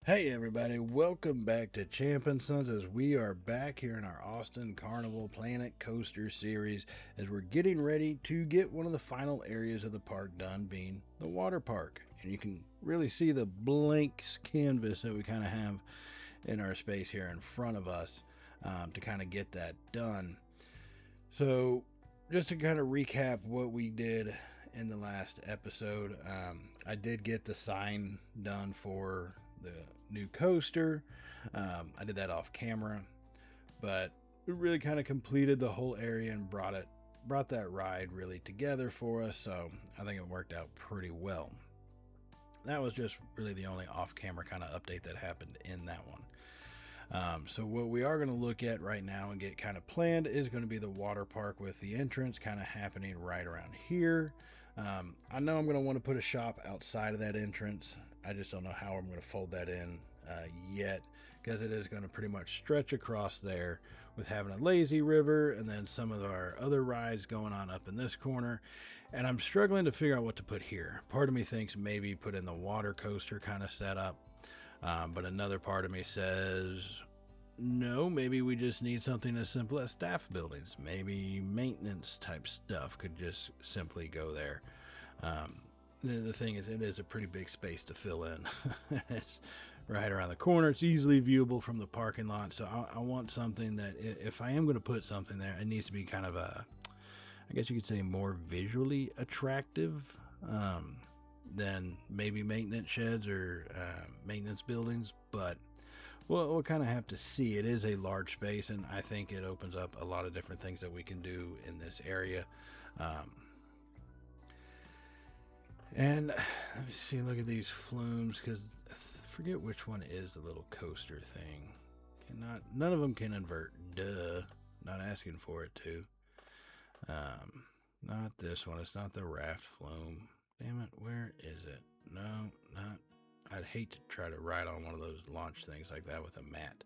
Hey everybody, welcome back to Champ and Sons as we are back here in our Austin Carnival Planet Coaster series as we're getting ready to get one of the final areas of the park done, being the water park. And you can really see the blank canvas that we kind of have in our space here in front of us to kind of get that done. So just to kind of recap what we did in the last episode, I did get the sign done for the new coaster. I did that off camera, but it really kind of completed the whole area and brought that ride really together for us. So I think it worked out pretty well. That was just really the only off-camera kind of update that happened in that one. So what we are going to look at right now and get kind of planned is going to be the water park, with the entrance kind of happening right around here. I know I'm going to want to put a shop outside of that entrance. I just don't know how I'm going to fold that in yet, because it is going to pretty much stretch across there, with having a lazy river and then some of our other rides going on up in this corner. And I'm struggling to figure out what to put here. Part of me thinks maybe put in the water coaster kind of setup. But another part of me says, no, maybe we just need something as simple as staff buildings. Maybe maintenance type stuff could just simply go there. The thing is, it is a pretty big space to fill in. It's right around the corner. It's easily viewable from the parking lot. So I want something that, if I am going to put something there, it needs to be kind of I guess you could say, more visually attractive than maybe maintenance sheds or maintenance buildings. But we'll kind of have to see. It is a large space, and I think it opens up a lot of different things that we can do in this area. And let me see, look at these flumes, because I forget which one is the little coaster thing. None of them can invert. Duh. Not asking for it to. Not this one. It's not the raft flume. Damn it, where is it? No, not. I'd hate to try to ride on one of those launch things like that with a mat.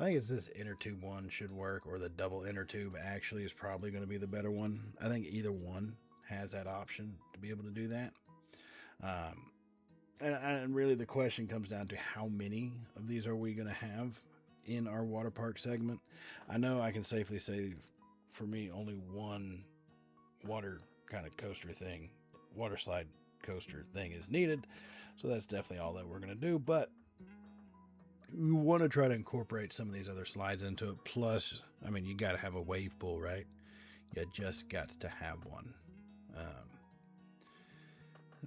I think it's this inner tube one should work, or the double inner tube actually is probably going to be the better one. I think either one has that option to be able to do that. And really the question comes down to how many of these are we going to have in our water park segment. I know I can safely say, for me, only one water kind of coaster thing, water slide coaster thing is needed. So that's definitely all that we're going to do. But we want to try to incorporate some of these other slides into it. Plus, I mean, you got to have a wave pool, right? You just got to have one.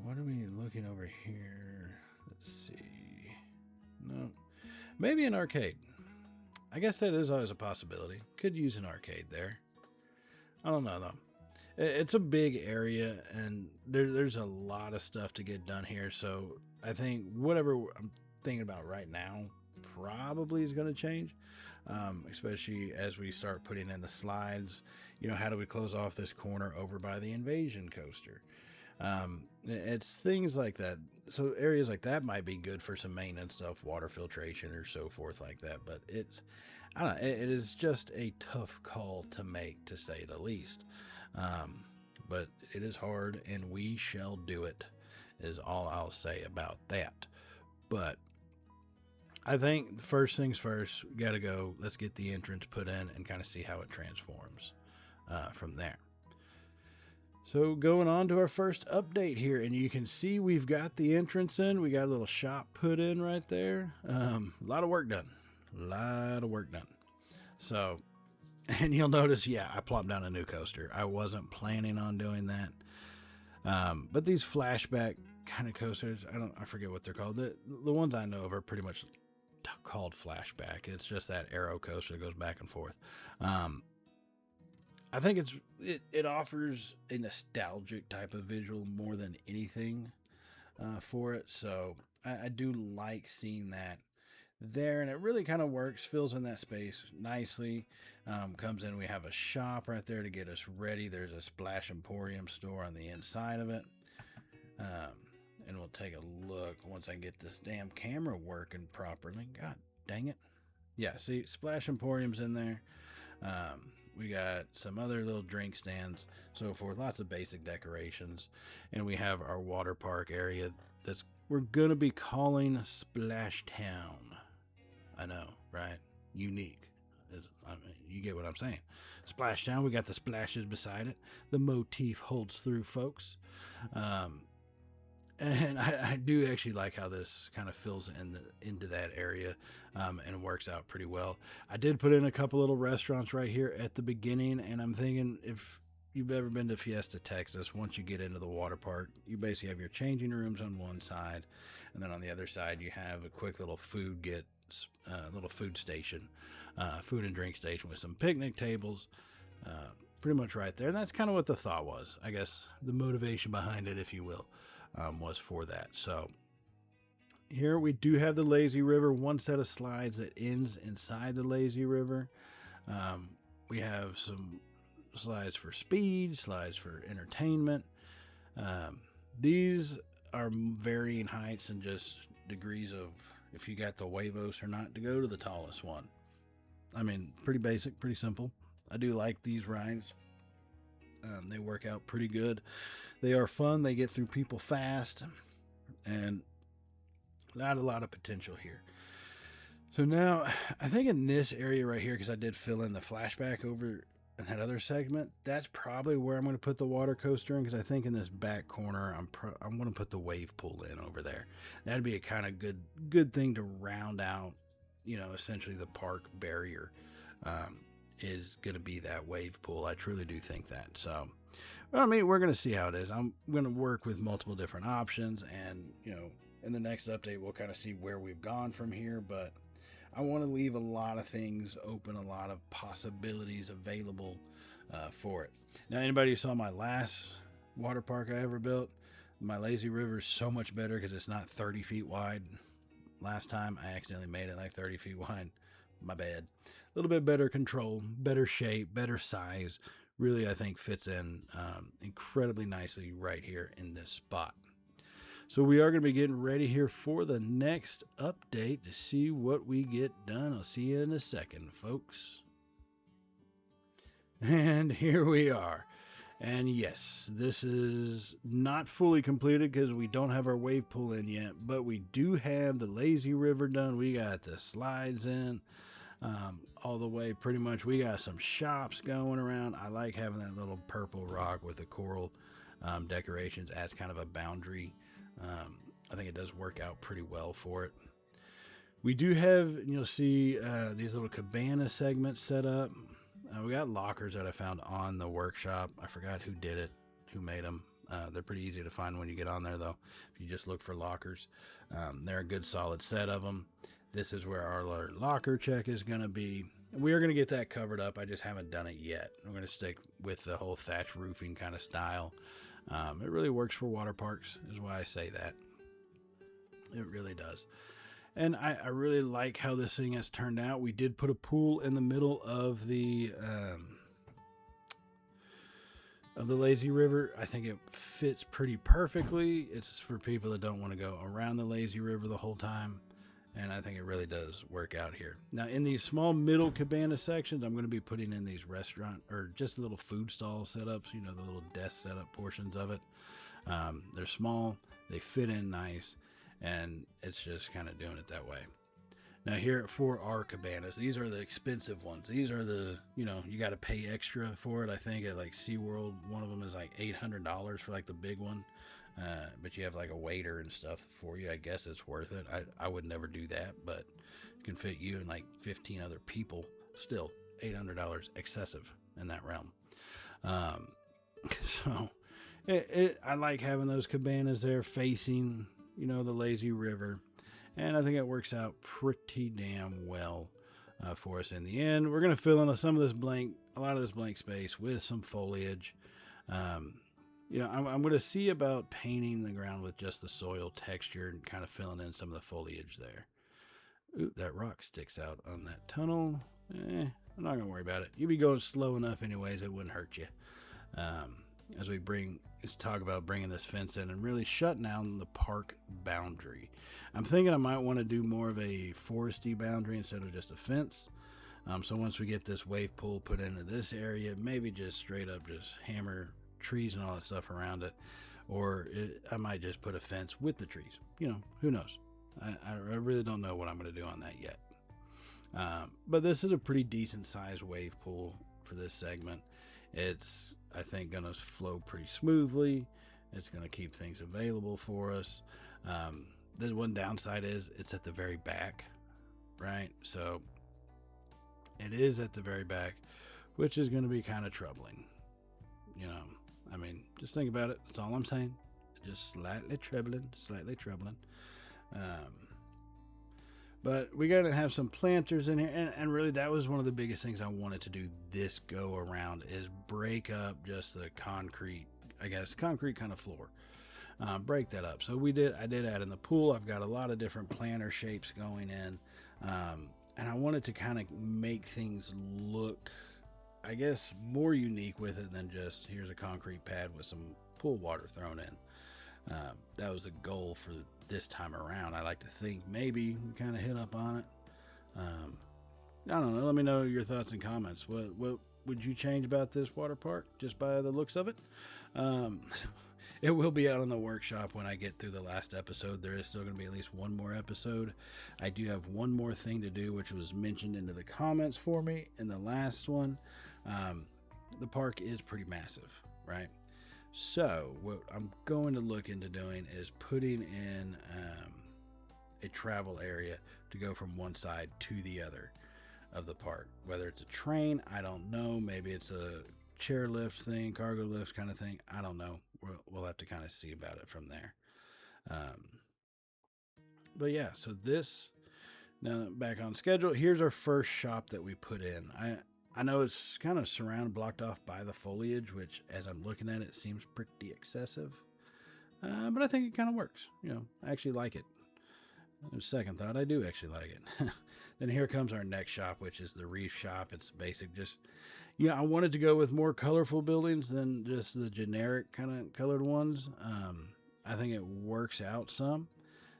What are we looking over here? Let's see. No, maybe an arcade. I guess that is always a possibility. Could use an arcade there. I don't know though. It's a big area, and there's a lot of stuff to get done here. So I think whatever I'm thinking about right now probably is going to change, especially as we start putting in the slides. You know, how do we close off this corner over by the invasion coaster? It's things like that. So areas like that might be good for some maintenance stuff, water filtration or so forth like that. But I don't know, it is just a tough call to make, to say the least. But it is hard, and we shall do it, is all I'll say about that. But I think the first things first, we got to go, let's get the entrance put in and kind of see how it transforms from there. So going on to our first update here, and you can see we've got the entrance in. We got a little shop put in right there. A lot of work done. So, and you'll notice, yeah, I plopped down a new coaster. I wasn't planning on doing that. But these flashback kind of coasters, I forget what they're called. The ones I know of are pretty much called flashback. It's just that arrow coaster that goes back and forth. I think it offers a nostalgic type of visual more than anything for it. So I do like seeing that there, and it really kind of works, fills in that space nicely. Comes in, we have a shop right there to get us ready. There's a Splash Emporium store on the inside of it. And we'll take a look once I get this damn camera working properly. God dang it. Yeah, see, Splash Emporium's in there. We got some other little drink stands, so forth. Lots of basic decorations. And we have our water park area that's we're going to be calling Splash Town. I know, right? Unique. I mean, you get what I'm saying. Splash Town, we got the splashes beside it. The motif holds through, folks. And I do actually like how this kind of fills into that area and works out pretty well. I did put in a couple little restaurants right here at the beginning, and I'm thinking if you've ever been to Fiesta, Texas, once you get into the water park, you basically have your changing rooms on one side, and then on the other side you have a quick little food station, food and drink station with some picnic tables, pretty much right there. And that's kind of what the thought was, I guess, the motivation behind it, if you will, was for that. So here we do have the lazy river, one set of slides that ends inside the lazy river. We have some slides for speed, slides for entertainment. These are varying heights and just degrees of if you got the huevos or not to go to the tallest one. I mean, pretty basic, pretty simple. I do like these rides. They work out pretty good. They are fun. They get through people fast, and not a lot of potential here. So now, I think in this area right here, because I did fill in the flashback over in that other segment, that's probably where I'm going to put the water coaster in, because I think in this back corner, I'm going to put the wave pool in over there. That'd be a kind of good thing to round out, essentially the park barrier. Is going to be that wave pool. I truly do think that. So, well, I mean, we're going to see how it is. I'm going to work with multiple different options, and, in the next update, we'll kind of see where we've gone from here, but I want to leave a lot of things open, a lot of possibilities available for it. Now, anybody who saw my last water park I ever built, my lazy river is so much better because it's not 30 feet wide. Last time I accidentally made it like 30 feet wide. My bad. A little bit better control, better shape, better size. Really, I think fits in incredibly nicely right here in this spot. So we are going to be getting ready here for the next update to see what we get done. I'll see you in a second, folks. And here we are. And yes, this is not fully completed because we don't have our wave pool in yet, but we do have the lazy river done. We got the slides in. All the way pretty much. We got some shops going around. I like having that little purple rock with the coral decorations as kind of a boundary. I think it does work out pretty well for it. We do have, you'll see these little cabana segments set up. We got lockers that I found on the workshop. I forgot who did it, who made them. They're pretty easy to find when you get on there, though, if you just look for lockers. They're a good solid set of them. This is where our locker check is going to be. We are going to get that covered up. I just haven't done it yet. I'm going to stick with the whole thatch roofing kind of style. It really works for water parks, is why I say that. It really does. And I really like how this thing has turned out. We did put a pool in the middle of the lazy river. I think it fits pretty perfectly. It's for people that don't want to go around the lazy river the whole time. And I think it really does work out here. Now, in these small middle cabana sections, I'm going to be putting in these restaurant or just little food stall setups, the little desk setup portions of it. They're small, they fit in nice, and it's just kind of doing it that way. Now, here for our cabanas, these are the expensive ones. These are the, you got to pay extra for it. I think at like SeaWorld, one of them is like $800 for like the big one. But you have like a waiter and stuff for you. I guess it's worth it. I would never do that, but it can fit you and like 15 other people. Still $800 excessive in that realm. So I like having those cabanas there facing, the lazy river. And I think it works out pretty damn well for us in the end. We're going to fill in a lot of this blank space with some foliage. I'm going to see about painting the ground with just the soil texture and kind of filling in some of the foliage there. Ooh, that rock sticks out on that tunnel. I'm not going to worry about it. You'd be going slow enough anyways, it wouldn't hurt you. As we talk about bringing this fence in and really shutting down the park boundary. I'm thinking I might want to do more of a foresty boundary instead of just a fence. So once we get this wave pool put into this area, maybe just straight up just hammer trees and all that stuff around it, or I might just put a fence with the trees. who knows? I really don't know what I'm going to do on that yet. But this is a pretty decent sized wave pool for this segment. It's, I think, going to flow pretty smoothly. It's going to keep things available for us. There's one downside is it's at the very back, right? So it is at the very back, which is going to be kind of troubling. I mean, just think about it. That's all I'm saying. Just slightly troubling. But we got to have some planters in here. And really, that was one of the biggest things I wanted to do this go around is break up just the concrete kind of floor. Break that up. So I did add in the pool. I've got a lot of different planter shapes going in. And I wanted to kind of make things look, I guess, more unique with it than just here's a concrete pad with some pool water thrown in. That was the goal for this time around. I like to think maybe we kind of hit up on it. I don't know. Let me know your thoughts and comments. What would you change about this water park just by the looks of it? It will be out on the workshop when I get through the last episode. There is still going to be at least one more episode. I do have one more thing to do, which was mentioned into the comments for me in the last one. The park is pretty massive, right? So what I'm going to look into doing is putting in a travel area to go from one side to the other of the park. Whether it's a train, I don't know. Maybe it's a chairlift thing, cargo lift kind of thing. I don't know. We'll have to kind of see about it from there. But yeah, so now back on schedule, here's our first shop that we put in. I know it's kind of blocked off by the foliage, which as I'm looking at it seems pretty excessive. But I think it kind of works. I actually like it. Second thought, I do actually like it. Then here comes our next shop, which is the reef shop. It's basic, I wanted to go with more colorful buildings than just the generic kind of colored ones. I think it works out some.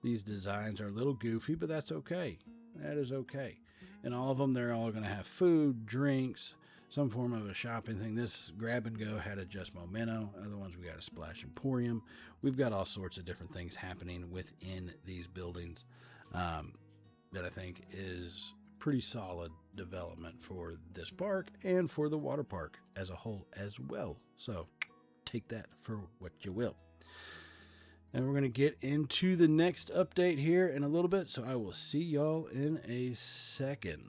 These designs are a little goofy, but that's okay. That is okay. And all of them, they're all going to have food, drinks, some form of a shopping thing. This Grab and Go had a Just Momento. Other ones, we got a Splash Emporium. We've got all sorts of different things happening within these buildings that I think is pretty solid development for this park and for the water park as a whole as well. So take that for what you will. And we're going to get into the next update here in a little bit. So I will see y'all in a second.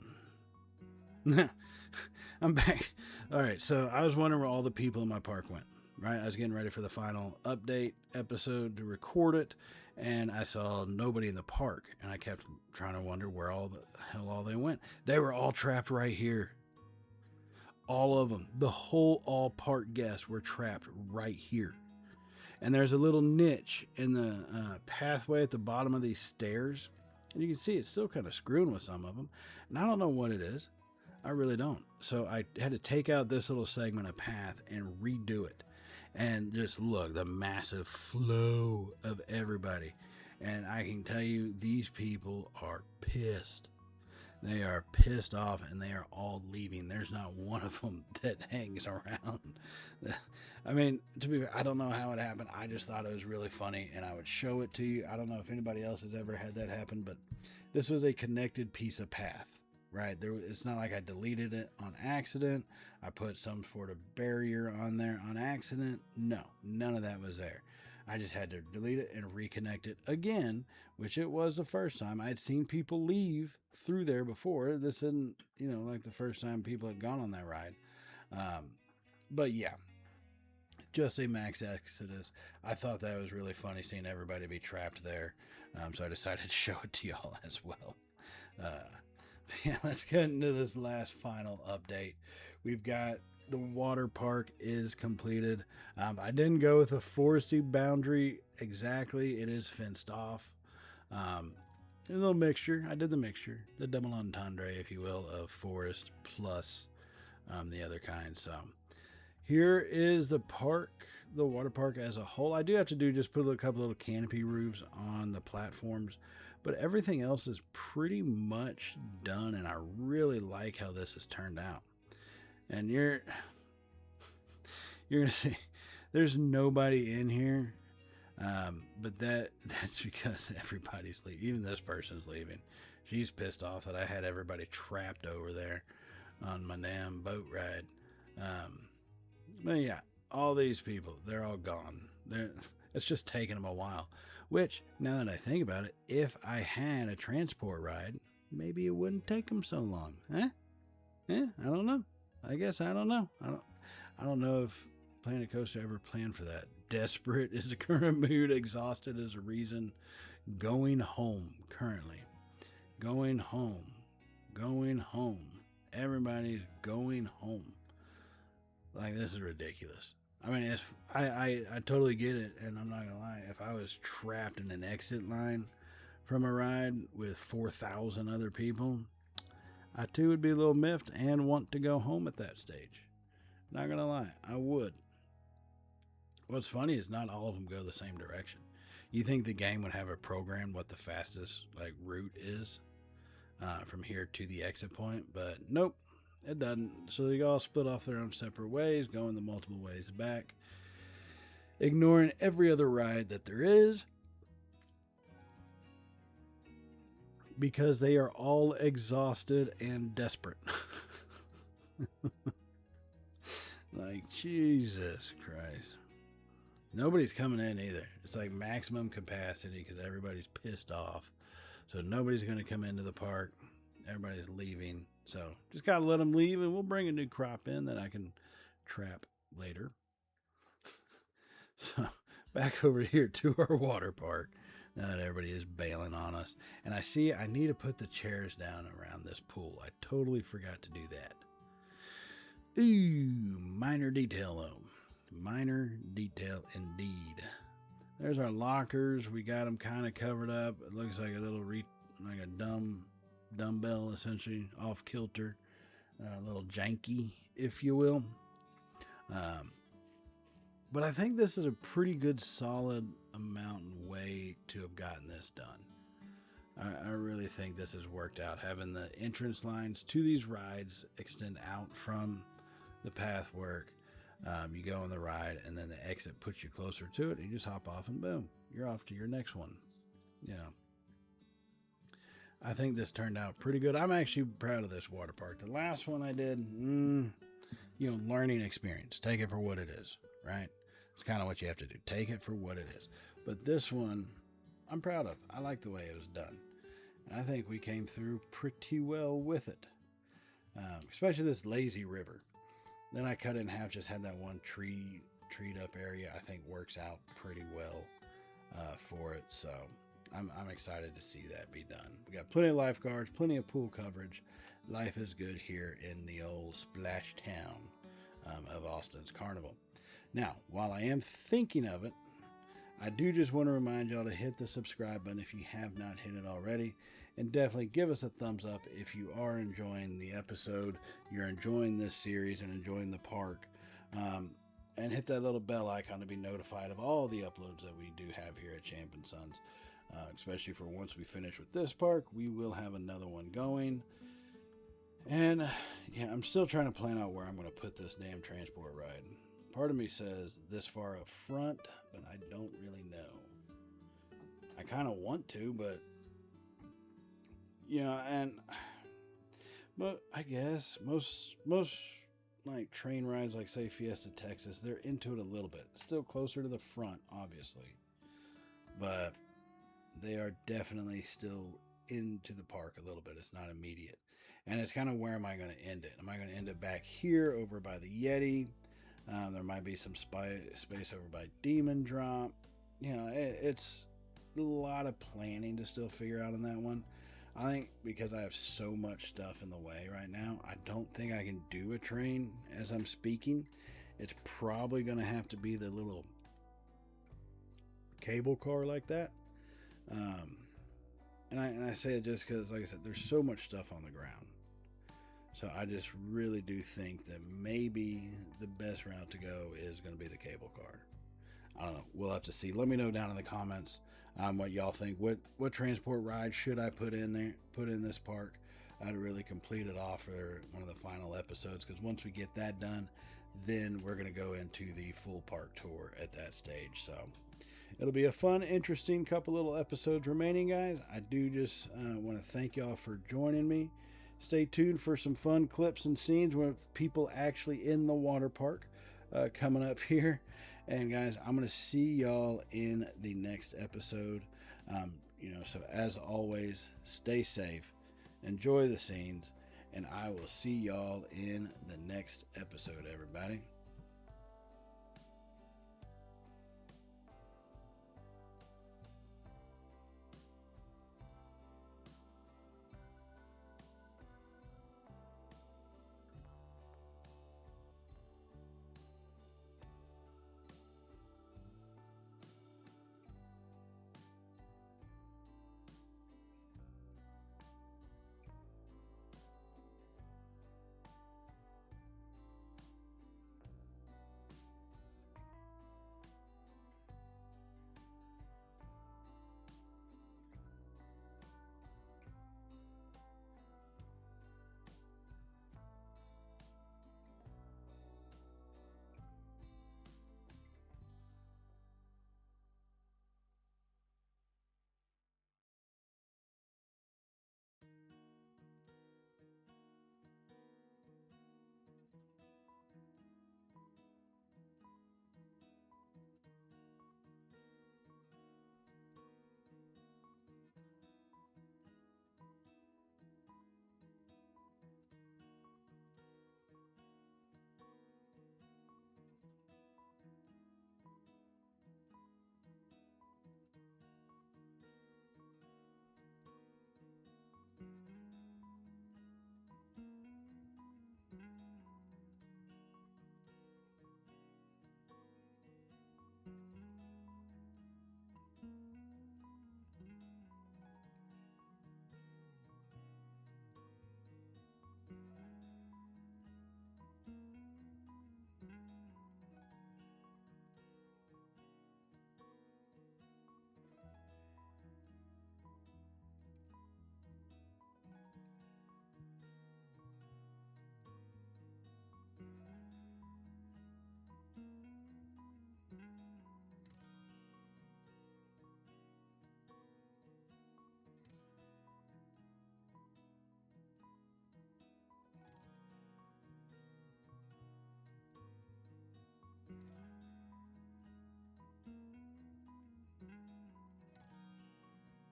I'm back. All right. So I was wondering where all the people in my park went, right? I was getting ready for the final update episode to record it. And I saw nobody in the park. And I kept trying to wonder where all they went. They were all trapped right here. All of them. The all park guests were trapped right here. And there's a little niche in the pathway at the bottom of these stairs. And you can see it's still kind of screwing with some of them. And I don't know what it is. I really don't. So I had to take out this little segment of path and redo it. And just look, the massive flow of everybody. And I can tell you, these people are pissed. They are pissed off and they are all leaving. There's not one of them that hangs around. I mean, to be fair, I don't know how it happened. I just thought it was really funny and I would show it to you. I don't know if anybody else has ever had that happen, but this was a connected piece of path, right? It's not like I deleted it on accident. I put some sort of barrier on there on accident. No, none of that was there. I just had to delete it and reconnect it again, which it was the first time. I'd seen people leave through there before. This isn't, like the first time people had gone on that ride. But yeah, just a max exodus. I thought that was really funny seeing everybody be trapped there. So I decided to show it to y'all as well. Yeah, let's get into this last final update. We've got the water park is completed. I didn't go with a foresty boundary exactly. It is fenced off. A little mixture. I did the mixture, the double entendre, if you will, of forest plus the other kind. So here is the park, the water park as a whole. I do have to just put a couple little canopy roofs on the platforms, but everything else is pretty much done, and I really like how this has turned out. And you're gonna see there's nobody in here. But that's because everybody's leaving. Even this person's leaving. She's pissed off that I had everybody trapped over there on my damn boat ride. But yeah, all these people, they're all gone. It's just taking them a while. Which, now that I think about it, if I had a transport ride, maybe it wouldn't take them so long. I don't know. I guess I don't know. I don't know if Planet Coaster ever planned for that. Desperate is the current mood. Exhausted is a reason. Going home currently. Going home. Going home. Everybody's going home. Like, this is ridiculous. I mean, I totally get it, and I'm not going to lie. If I was trapped in an exit line from a ride with 4,000 other people, I too would be a little miffed and want to go home at that stage. Not going to lie, I would. What's funny is not all of them go the same direction. You think the game would have a program what the fastest route is from here to the exit point, but nope. It doesn't. So they all split off their own separate ways, going the multiple ways back, ignoring every other ride that there is, because they are all exhausted and desperate. Like, Jesus Christ. Nobody's coming in either. It's like maximum capacity because everybody's pissed off. So nobody's going to come into the park. Everybody's leaving. So just got to let them leave, and we'll bring a new crop in that I can trap later. So back over here to our water park. Now that everybody is bailing on us. And I see I need to put the chairs down around this pool. I totally forgot to do that. Ooh, minor detail though. Minor detail indeed. There's our lockers. We got them kind of covered up. It looks like a little like a dumbbell, essentially, off kilter, a little janky, if you will. But I think this is a pretty good, solid amount and way to have gotten this done. I really think this has worked out. Having the entrance lines to these rides extend out from the path work. You go on the ride, and then the exit puts you closer to it. You just hop off, and boom, you're off to your next one. You know. I think this turned out pretty good. I'm actually proud of this water park. The last one I did, learning experience. Take it for what it is, right? It's kind of what you have to do. Take it for what it is. But this one, I'm proud of. I like the way it was done. And I think we came through pretty well with it. Especially this lazy river. Then I cut it in half, just had that one treed up area. I think works out pretty well for it. So I'm excited to see that be done. We got plenty of lifeguards, plenty of pool coverage. Life is good here in the old splash town of Austin's Carnival. Now, while I am thinking of it, I do just want to remind y'all to hit the subscribe button if you have not hit it already. And definitely give us a thumbs up if you are enjoying the episode, you're enjoying this series and enjoying the park. And hit that little bell icon to be notified of all the uploads that we do have here at Champ & Sons. Especially for once we finish with this park, we will have another one going. And yeah, I'm still trying to plan out where I'm going to put this damn transport ride. Part of me says this far up front, but I don't really know. I kind of want to, but but I guess most like train rides, like say Fiesta Texas, they're into it a little bit. Still closer to the front, obviously, but they are definitely still into the park a little bit. It's not immediate. And it's kind of where am I going to end it? Am I going to end it back here over by the Yeti? There might be some space over by Demon Drop. It's a lot of planning to still figure out on that one. I think because I have so much stuff in the way right now, I don't think I can do a train as I'm speaking. It's probably going to have to be the little cable car like that. And I say it just because, like I said, there's so much stuff on the ground. So I just really do think that maybe the best route to go is going to be the cable car. I don't know. We'll have to see. Let me know down in the comments what y'all think. What transport ride should I put in this park? I'd really complete it off for one of the final episodes, because once we get that done, then we're going to go into the full park tour at that stage. So It'll be a fun, interesting couple little episodes remaining, guys. I do just want to thank y'all for joining me. Stay tuned for some fun clips and scenes with people actually in the water park coming up here. And guys, I'm going to see y'all in the next episode. So as always, stay safe, enjoy the scenes, and I will see y'all in the next episode, everybody.